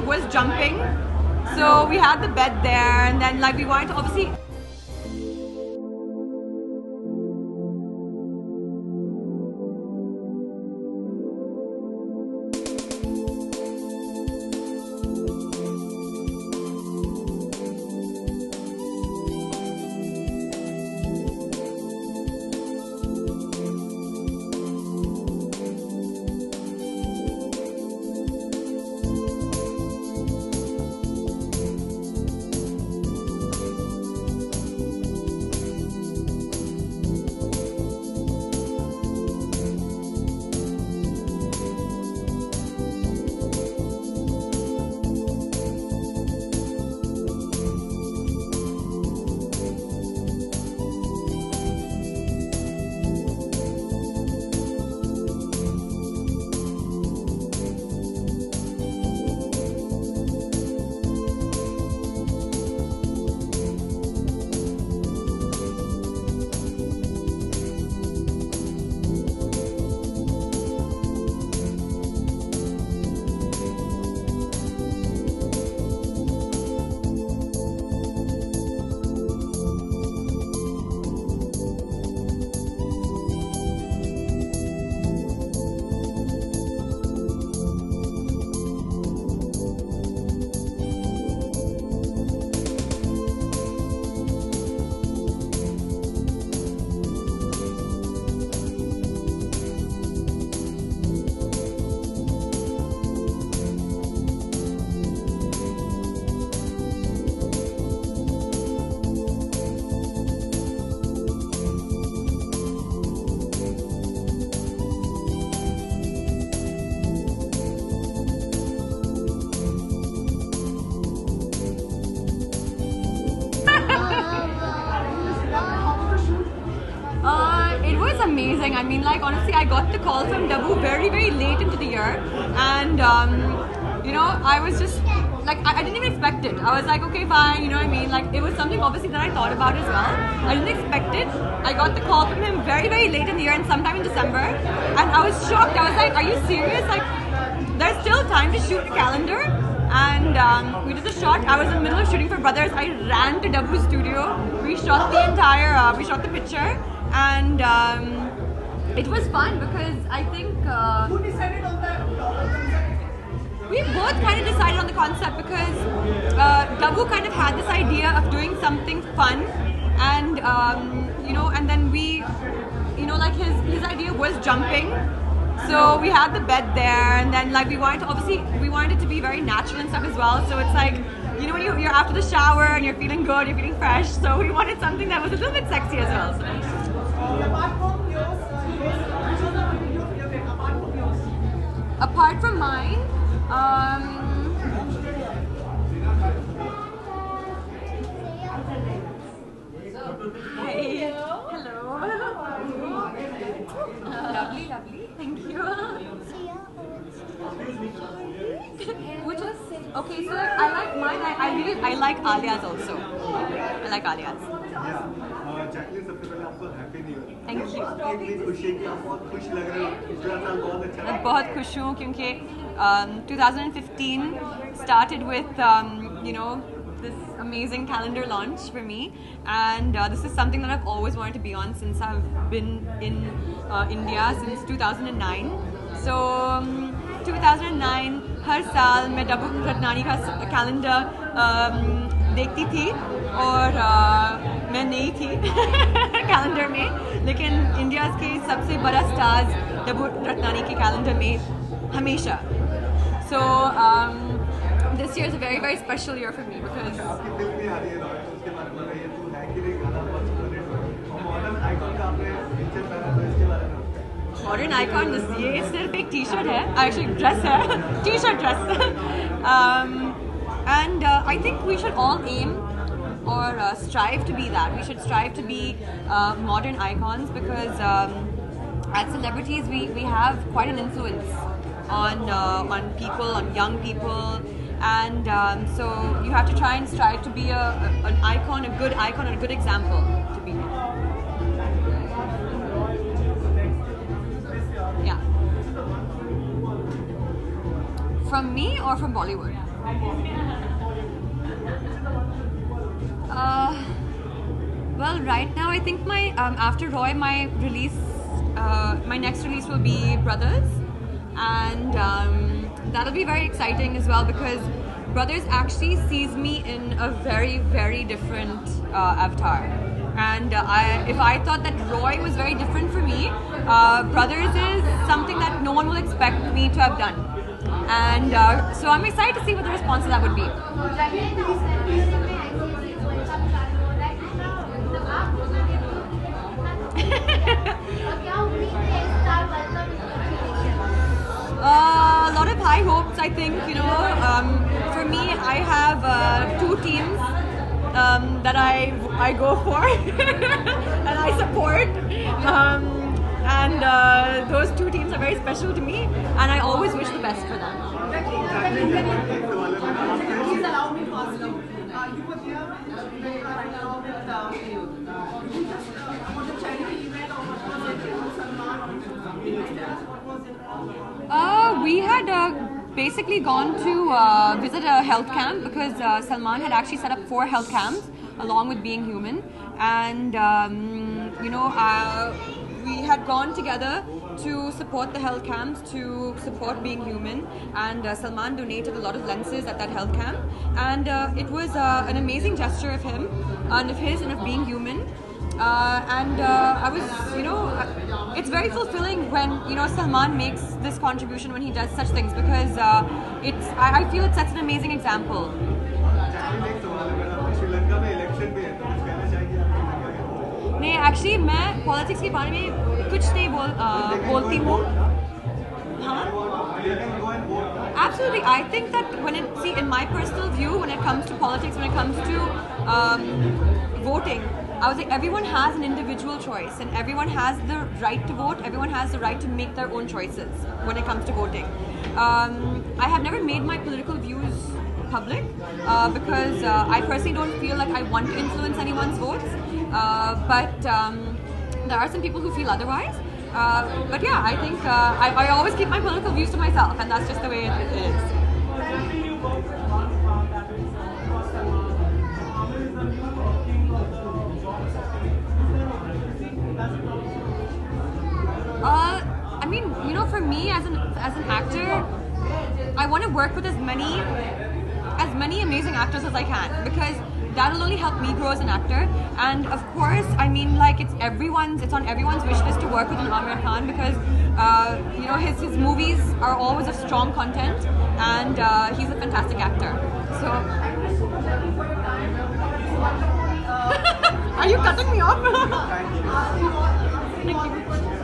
was jumping, so we had the bed there, and then like we wanted to obviously. It was amazing. I mean, like honestly, I got the call from Dabu very late into the year, and you know, I was just like, I didn't even expect it. I was like, okay, fine, you know what I mean? Like, it was something obviously that I thought about as well. I didn't expect it. I got the call from him very late in the year, and sometime in December, and I was shocked. I was like, are you serious? Like, there's still time to shoot the calendar. And we did the shot. I was in the middle of shooting for Brothers. I ran to Dabu's studio. We shot the entire, we shot the picture, and it was fun because I think Who decided on that? we both kind of decided on the concept because Dabu kind of had this idea of doing something fun, and you know, and then we, you know, like his idea was jumping. So we had the bed there, and then like we wanted to obviously, we wanted it to be very natural and stuff as well. So it's like, you know, when you're after the shower and you're feeling good, you're feeling fresh. So we wanted something that was a little bit sexy as well. So. Apart from yours, which was the video for your bed? Apart from yours. Apart from mine, hi. Hello. Lovely. Thank you. Which is okay. So I like mine. I like Alia's also. I like Alia's. Jacqueline सबसे पहले आपको happy new year. Thank you. इतनी खुशी है कि आप बहुत खुश लग रहे हो। पिछला साल बहुत अच्छा मैं बहुत खुश हूँ क्योंकि 2015 started with you know, this amazing calendar launch for me, and this is something that I've always wanted to be on since I've been in India since 2009. So 2009 हर साल मैं डब्बू रत्नानी का कैलेंडर देखती थी और मैं नहीं थी कैलेंडर में, लेकिन इंडिया के सबसे बड़ा स्टार्स डब्बू रत्नानी के कैलेंडर में हमेशा. So this year is a very special year for me because आपकी फिल्म भी आ रही है, उसके बारे में बताइए। तू है कि नहीं गाना बहुत सुपरहिट हुआ और मॉडर्न आइकॉन का आपने पिक्चर पहना, तो इसके बारे में मॉडर्न आइकॉन ये सिर्फ एक टी शर्ट है, एक्चुअली ड्रेस है, T shirt dress. And I think we should all aim or strive to be that. We should strive to be modern icons because as celebrities we have quite an influence on people, on young people, and so you have to try and strive to be an icon, a good icon, and a good example to be. Yeah. From me or from Bollywood? Well, right now I think my after Roy, my release, my next release will be Brothers, and that'll be very exciting as well because Brothers actually sees me in a very, very different avatar. And if I thought that Roy was very different for me, Brothers is something that no one will expect me to have done. And so I'm excited to see what the response to that would be. A lot of high hopes, I think. For me, I have two teams that I go for and I support. And those two teams are very special to me, and I always wish the best for them. Please allow me to ask you. You were here right now with for the charity event or what was it? Salman what was it? We had basically gone to visit a health camp because Salman had actually set up 4 health camps along with Being Human, and we had gone together to support the health camps, to support Being Human, and Salman donated a lot of lenses at that health camp, and it was an amazing gesture of him and of his and of Being Human. And I was, it's very fulfilling when Salman makes this contribution, when he does such things, because I feel it sets an amazing example. नहीं, actually मैं politics के बारे में कुछ नहीं बोलती हूँ. Absolutely, I think that in my personal view, when it comes to politics, when it comes to voting, I was like, everyone has an individual choice, and everyone has the right to vote. Everyone has the right to make their own choices when it comes to voting. I have never made my political views public because I personally don't feel like I want to influence anyone's votes. But there are some people who feel otherwise. But yeah, I think I always keep my political views to myself, and that's just the way it is. I mean, for me as an actor, I want to work with as many amazing actors as I can, because that will only help me grow as an actor. And of course, I mean, like, it's on everyone's wish list to work with an Aamir Khan, because his movies are always of strong content, and he's a fantastic actor. So are you cutting me off? Thank you.